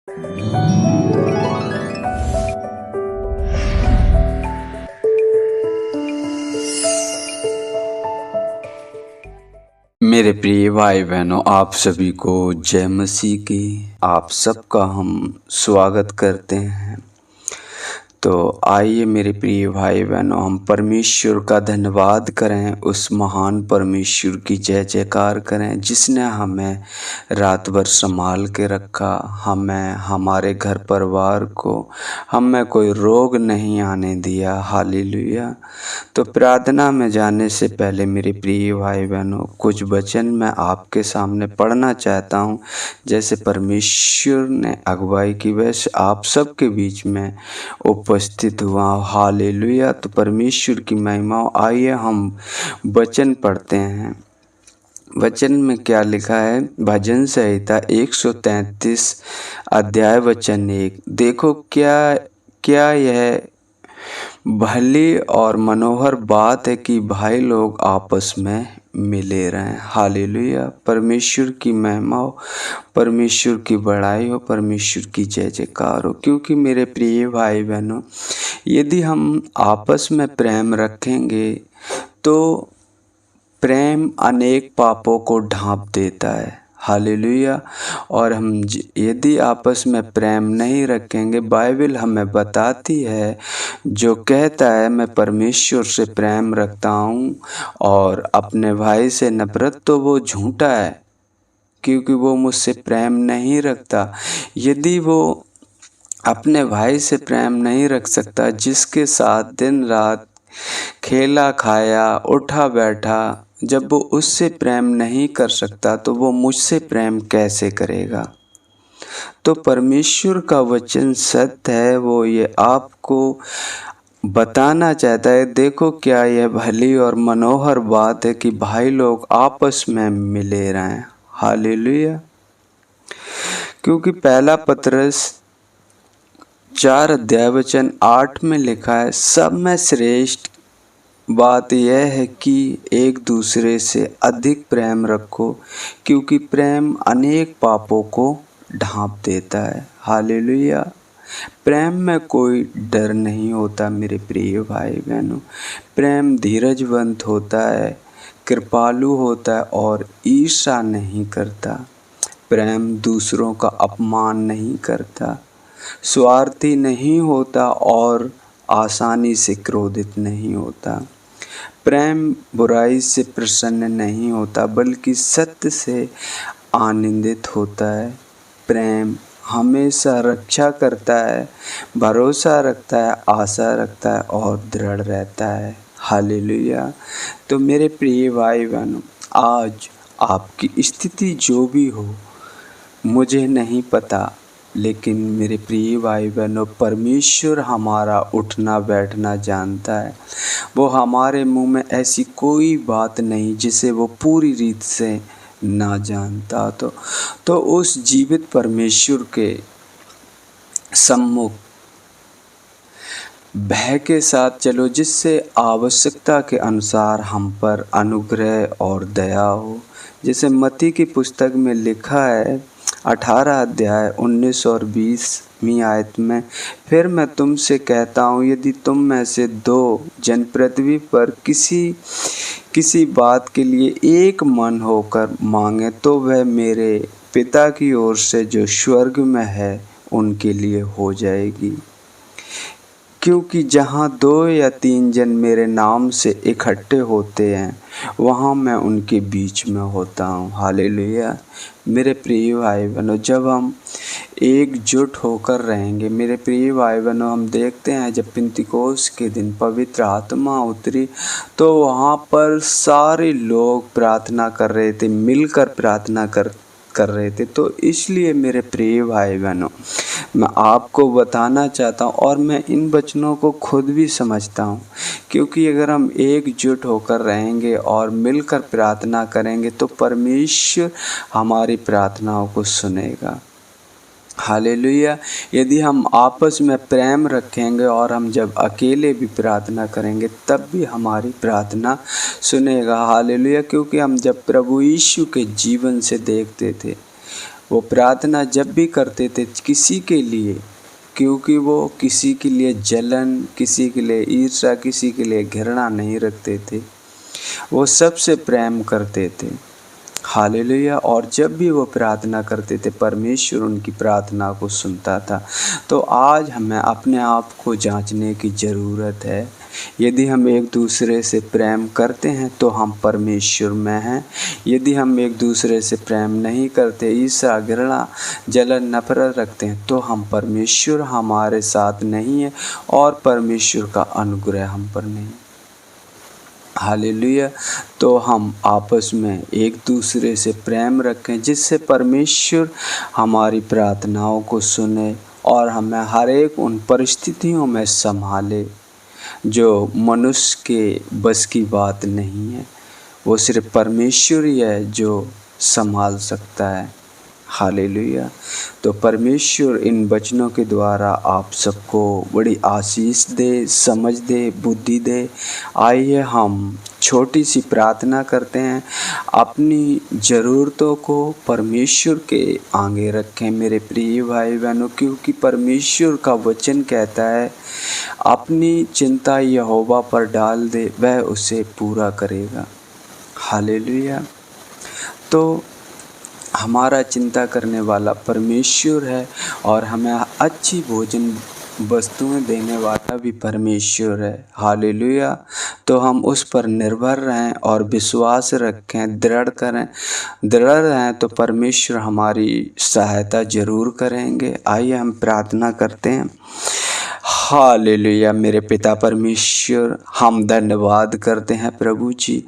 मेरे प्रिय भाई बहनों, आप सभी को जय मसीह की। आप सबका हम स्वागत करते हैं। तो आइए मेरे प्रिय भाई बहनों, हम परमेश्वर का धन्यवाद करें, उस महान परमेश्वर की जय जयकार करें जिसने हमें रात भर संभाल के रखा, हमें, हमारे घर परिवार को, हमें कोई रोग नहीं आने दिया। हालेलुया। तो प्रार्थना में जाने से पहले मेरे प्रिय भाई बहनों, कुछ वचन मैं आपके सामने पढ़ना चाहता हूँ। जैसे परमेश्वर ने अगुवाई की वैसे आप सबके बीच में उपस्थित हुआ। हालेलुया। तो परमेश्वर की महिमा। आइए हम वचन पढ़ते हैं। वचन में क्या लिखा है? भजन संहिता 133 अध्याय वचन 1। देखो क्या क्या यह भली और मनोहर बात है कि भाई लोग आपस में मिले रहें। हालेलुया। परमेश्वर की महिमा हो, परमेश्वर की बड़ाई हो, परमेश्वर की जय जयकार हो। क्योंकि मेरे प्रिय भाई बहनों, यदि हम आपस में प्रेम रखेंगे तो प्रेम अनेक पापों को ढांप देता है। हालेलुया। और हम यदि आपस में प्रेम नहीं रखेंगे, बाइबल हमें बताती है, जो कहता है मैं परमेश्वर से प्रेम रखता हूँ और अपने भाई से नफरत, तो वो झूठा है, क्योंकि वो मुझसे प्रेम नहीं रखता। यदि वो अपने भाई से प्रेम नहीं रख सकता, जिसके साथ दिन रात खेला खाया उठा बैठा, जब वो उससे प्रेम नहीं कर सकता तो वो मुझसे प्रेम कैसे करेगा? तो परमेश्वर का वचन सत्य है, वो ये आपको बताना चाहता है। देखो क्या यह भली और मनोहर बात है कि भाई लोग आपस में मिले रहें। हालेलुया। क्योंकि पहला पतरस 4 अध्याय वचन 8 में लिखा है, सब में श्रेष्ठ बात यह है कि एक दूसरे से अधिक प्रेम रखो, क्योंकि प्रेम अनेक पापों को ढांप देता है। हालेलुया। प्रेम में कोई डर नहीं होता मेरे प्रिय भाई बहनों। प्रेम धीरजवंत होता है, कृपालु होता है और ईर्ष्या नहीं करता। प्रेम दूसरों का अपमान नहीं करता, स्वार्थी नहीं होता और आसानी से क्रोधित नहीं होता। प्रेम बुराई से प्रसन्न नहीं होता, बल्कि सत्य से आनंदित होता है। प्रेम हमेशा रक्षा करता है, भरोसा रखता है, आशा रखता है और दृढ़ रहता है। हालेलुया। तो मेरे प्रिय भाई बहनों, आज आपकी स्थिति जो भी हो, मुझे नहीं पता, लेकिन मेरे प्रिय भाई बहनों, परमेश्वर हमारा उठना बैठना जानता है। वो हमारे मुंह में ऐसी कोई बात नहीं जिसे वो पूरी रीत से ना जानता। तो उस जीवित परमेश्वर के सम्मुख भय के साथ चलो, जिससे आवश्यकता के अनुसार हम पर अनुग्रह और दया हो। जैसे मत्ती की पुस्तक में लिखा है 18 अध्याय 19 और 20वीं आयत में, फिर मैं तुमसे कहता हूँ, यदि तुम में से 2 जन पृथ्वी पर किसी बात के लिए एक मन होकर मांगे, तो वह मेरे पिता की ओर से जो स्वर्ग में है उनके लिए हो जाएगी। क्योंकि जहाँ 2 या 3 जन मेरे नाम से इकट्ठे होते हैं, वहाँ मैं उनके बीच में होता हूँ। हालेलुया। मेरे प्रिय भाई बहनों, जब हम एकजुट होकर रहेंगे, मेरे प्रिय भाई बहनों, हम देखते हैं जब पिंतीकोस्त के दिन पवित्र आत्मा उतरी, तो वहाँ पर सारे लोग प्रार्थना कर रहे थे, मिलकर प्रार्थना कर रहे थे। तो इसलिए मेरे प्रिय भाई बहनों, मैं आपको बताना चाहता हूँ, और मैं इन वचनों को खुद भी समझता हूँ, क्योंकि अगर हम एकजुट होकर रहेंगे और मिलकर प्रार्थना करेंगे तो परमेश्वर हमारी प्रार्थनाओं को सुनेगा। हालेलुया। यदि हम आपस में प्रेम रखेंगे और हम जब अकेले भी प्रार्थना करेंगे, तब भी हमारी प्रार्थना सुनेगा। हालेलुया। क्योंकि हम जब प्रभु यीशु के जीवन से देखते थे, वो प्रार्थना जब भी करते थे किसी के लिए, क्योंकि वो किसी के लिए जलन, किसी के लिए ईर्ष्या, किसी के लिए घृणा नहीं रखते थे, वो सबसे प्रेम करते थे। हालेलुया। और जब भी वो प्रार्थना करते थे परमेश्वर उनकी प्रार्थना को सुनता था। तो आज हमें अपने आप को जांचने की ज़रूरत है। यदि हम एक दूसरे से प्रेम करते हैं तो हम परमेश्वर में हैं। यदि हम एक दूसरे से प्रेम नहीं करते, ईर्ष्या, घृणा, जलन, नफरत रखते हैं, तो हम परमेश्वर हमारे साथ नहीं है और परमेश्वर का अनुग्रह हम पर नहीं। हालेलुया। तो हम आपस में एक दूसरे से प्रेम रखें, जिससे परमेश्वर हमारी प्रार्थनाओं को सुने और हमें हर एक उन परिस्थितियों में संभाले जो मनुष्य के बस की बात नहीं है। वो सिर्फ परमेश्वर ही है जो संभाल सकता है। हालेलुया। तो परमेश्वर इन वचनों के द्वारा आप सबको बड़ी आशीष दे, समझ दे, बुद्धि दे। आइए हम छोटी सी प्रार्थना करते हैं। अपनी ज़रूरतों को परमेश्वर के आगे रखें मेरे प्रिय भाई बहनों, क्योंकि परमेश्वर का वचन कहता है अपनी चिंता यहोवा पर डाल दे, वह उसे पूरा करेगा। हालेलुया। तो हमारा चिंता करने वाला परमेश्वर है और हमें अच्छी भोजन वस्तुएं देने वाला भी परमेश्वर है। हालेलुया। तो हम उस पर निर्भर रहें और विश्वास रखें, दृढ़ रहें तो परमेश्वर हमारी सहायता ज़रूर करेंगे। आइए हम प्रार्थना करते हैं। हालेलुया। मेरे पिता परमेश्वर, हम धन्यवाद करते हैं प्रभु जी,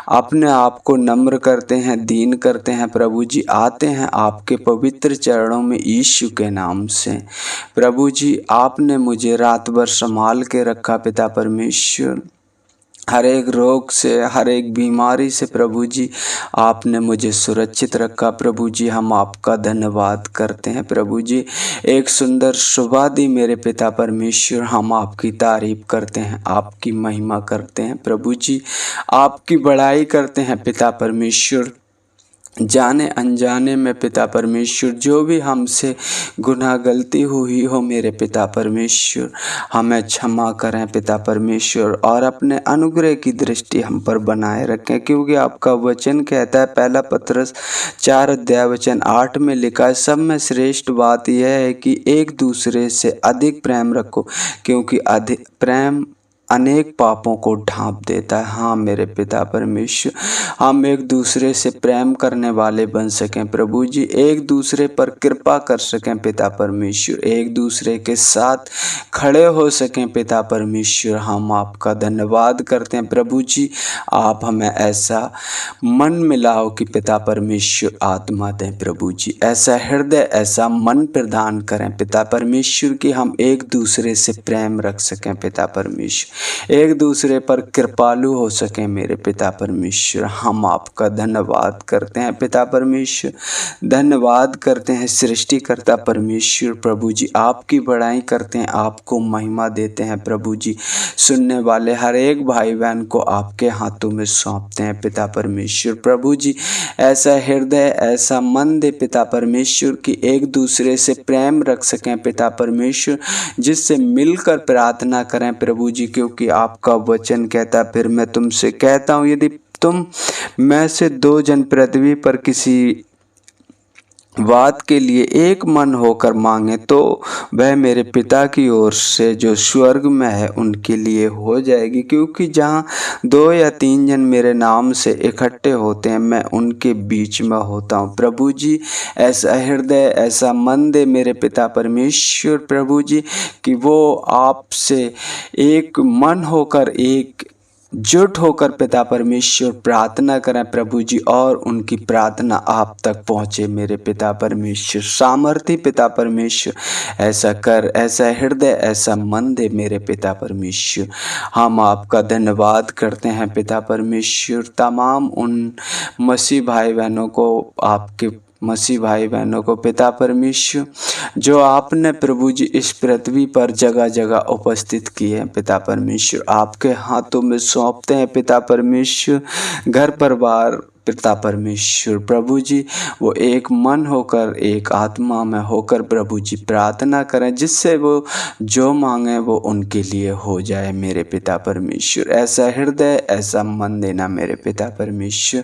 अपने आप को नम्र करते हैं, दीन करते हैं प्रभु जी, आते हैं आपके पवित्र चरणों में यीशु के नाम से। प्रभु जी, आपने मुझे रात भर संभाल के रखा पिता परमेश्वर, हर एक रोग से, हर एक बीमारी से प्रभु जी आपने मुझे सुरक्षित रखा। प्रभु जी हम आपका धन्यवाद करते हैं। प्रभु जी एक सुंदर सुबह दी मेरे पिता परमेश्वर, हम आपकी तारीफ करते हैं, आपकी महिमा करते हैं प्रभु जी, आपकी बड़ाई करते हैं पिता परमेश्वर। जाने अनजाने में पिता परमेश्वर जो भी हमसे गुनाह गलती हुई हो मेरे पिता परमेश्वर, हमें क्षमा करें पिता परमेश्वर और अपने अनुग्रह की दृष्टि हम पर बनाए रखें, क्योंकि आपका वचन कहता है, पहला पत्रस 4:8 में लिखा है, सब में श्रेष्ठ बात यह है कि एक दूसरे से अधिक प्रेम रखो, क्योंकि अधिक प्रेम अनेक पापों को ढांप देता है। हाँ मेरे पिता परमेश्वर, हम एक दूसरे से प्रेम करने वाले बन सकें प्रभु जी, एक दूसरे पर कृपा कर सकें पिता परमेश्वर, एक दूसरे के साथ खड़े हो सकें पिता परमेश्वर। हम आपका धन्यवाद करते हैं प्रभु जी, आप हमें ऐसा मन मिलाओ कि पिता परमेश्वर आत्मा दें प्रभु जी, ऐसा हृदय, ऐसा मन प्रदान करें पिता परमेश्वर कि हम एक दूसरे से प्रेम रख सकें पिता परमेश्वर, एक दूसरे पर कृपालु हो सके मेरे पिता परमेश्वर। हम आपका धन्यवाद करते हैं पिता परमेश्वर, धन्यवाद करते हैं सृष्टिकर्ता परमेश्वर। प्रभु जी आपकी बड़ाई करते हैं, आपको महिमा देते हैं प्रभु जी। सुनने वाले हर एक भाई बहन को आपके हाथों में सौंपते हैं पिता परमेश्वर। प्रभु जी ऐसा हृदय, ऐसा मन दे पिता परमेश्वर कि एक दूसरे से प्रेम रख सकें पिता परमेश्वर, जिससे मिलकर प्रार्थना करें प्रभु जी, क्योंकि आपका वचन कहता, फिर मैं तुमसे कहता हूँ, यदि तुम में से 2 जन पृथ्वी पर किसी बात के लिए एक मन होकर मांगे तो वह मेरे पिता की ओर से जो स्वर्ग में है उनके लिए हो जाएगी, क्योंकि जहाँ 2 या 3 जन मेरे नाम से इकट्ठे होते हैं मैं उनके बीच में होता हूँ। प्रभु जी ऐसा हृदय, ऐसा मन दे मेरे पिता परमेश्वर प्रभु जी कि वो आपसे एक मन होकर, एक जुट होकर पिता परमेश्वर प्रार्थना करें प्रभु जी, और उनकी प्रार्थना आप तक पहुँचे मेरे पिता परमेश्वर। सामर्थी पिता परमेश्वर ऐसा कर, ऐसा हृदय, ऐसा मन दे मेरे पिता परमेश्वर। हम आपका धन्यवाद करते हैं पिता परमेश्वर। तमाम उन मसीह भाई बहनों को, आपके मसीह भाई बहनों को पिता परमेश्वर, जो आपने प्रभु जी इस पृथ्वी पर जगह जगह उपस्थित किए हैं पिता परमेश्वर, आपके हाथों में सौंपते हैं पिता परमेश्वर। घर परिवार पिता परमेश्वर प्रभु जी वो एक मन होकर, एक आत्मा में होकर प्रभु जी प्रार्थना करें, जिससे वो जो मांगे वो उनके लिए हो जाए मेरे पिता परमेश्वर। ऐसा हृदय, ऐसा मन देना मेरे पिता परमेश्वर।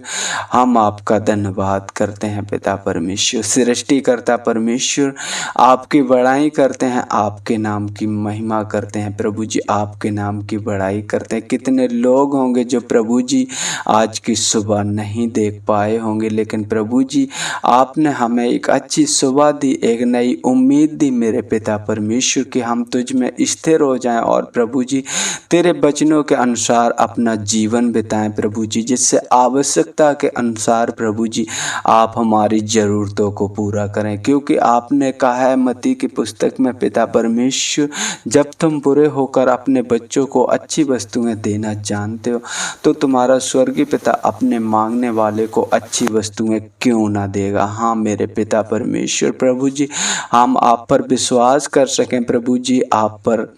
हम आपका धन्यवाद करते हैं पिता परमेश्वर। सृष्टिकर्ता परमेश्वर, आपकी बड़ाई करते हैं, आपके नाम की महिमा करते हैं प्रभु जी, आपके नाम की बड़ाई करते हैं। कितने लोग होंगे जो प्रभु जी आज की सुबह नहीं देख पाए होंगे, लेकिन प्रभु जी आपने हमें एक अच्छी सुबह दी, एक नई उम्मीद दी मेरे पिता परमेश्वर कि हम तुझ में स्थिर हो जाएं और प्रभु जी तेरे वचनों के अनुसार अपना जीवन बिताएं प्रभु जी, जिससे आवश्यकता के अनुसार प्रभु जी आप हमारी ज़रूरतों को पूरा करें। क्योंकि आपने कहा है मत्ती की पुस्तक में पिता परमेश्वर, जब तुम बुरे होकर अपने बच्चों को अच्छी वस्तुएं देना जानते हो तो तुम्हारा स्वर्गीय पिता अपने मांगने वाले को अच्छी वस्तुएं क्यों ना देगा। हाँ मेरे पिता परमेश्वर प्रभु जी, हम आप पर विश्वास कर सकें प्रभु जी, आप पर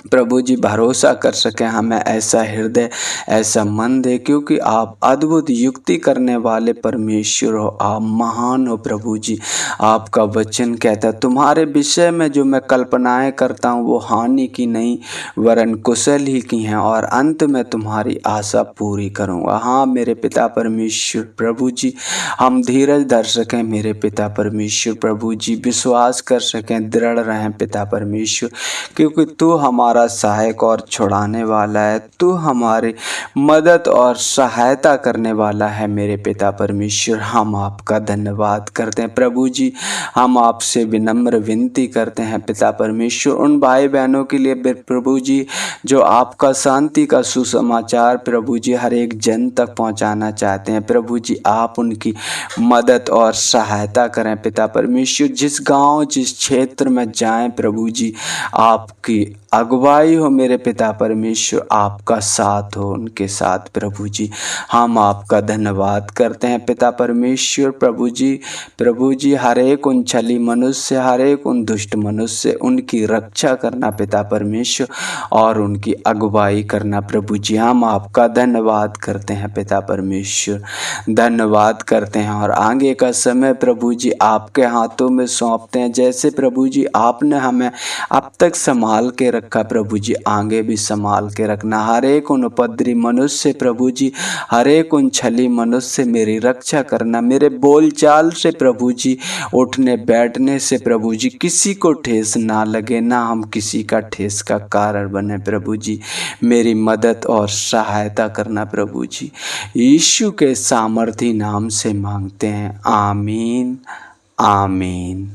प्रभु जी भरोसा कर सकें, हमें ऐसा हृदय, ऐसा मन दे, क्योंकि आप अद्भुत युक्ति करने वाले परमेश्वर हो, आप महान हो प्रभु जी। आपका वचन कहता है तुम्हारे विषय में जो मैं कल्पनाएं करता हूँ वो हानि की नहीं वरन कुशल ही की हैं, और अंत में तुम्हारी आशा पूरी करूँगा। हाँ मेरे पिता परमेश्वर प्रभु जी, हम धीरज धर सकें मेरे पिता परमेश्वर प्रभु जी, विश्वास कर सकें, दृढ़ रहें पिता परमेश्वर, क्योंकि तू हमारा सहायक और छुड़ाने वाला है, तू हमारी मदद और सहायता करने वाला है मेरे पिता परमेश्वर। हम आपका धन्यवाद करते हैं प्रभु जी, हम आपसे विनम्र विनती करते हैं पिता परमेश्वर उन भाई बहनों के लिए प्रभु जी जो आपका शांति का सुसमाचार प्रभु जी हर एक जन तक पहुंचाना चाहते हैं। प्रभु जी आप उनकी मदद और सहायता करें पिता परमेश्वर, जिस गांव जिस क्षेत्र में जाएं प्रभु जी आपकी अगुवाई हो मेरे पिता परमेश्वर, आपका साथ हो उनके साथ प्रभु जी। हम आपका धन्यवाद करते हैं पिता परमेश्वर प्रभु जी हर एक उन छली मनुष्य, हर एक उन दुष्ट मनुष्य, उनकी रक्षा करना पिता परमेश्वर और उनकी अगुवाई करना प्रभु जी। हम आपका धन्यवाद करते हैं पिता परमेश्वर, धन्यवाद करते हैं और आगे का समय प्रभु जी आपके हाथों में सौंपते हैं। जैसे प्रभु जी आपने हमें अब तक संभाल के रखा प्रभु जी आगे भी संभाल के रखना। हर एक उन उपद्रवी मनुष्य प्रभु जी, हर एक उन छली मनुष्य से मेरी रक्षा करना। मेरे बोलचाल से प्रभु जी, उठने बैठने से प्रभु जी किसी को ठेस ना लगे, ना हम किसी का ठेस का कारण बने प्रभु जी। मेरी मदद और सहायता करना प्रभु जी, यीशु के सामर्थी नाम से मांगते हैं, आमीन आमीन।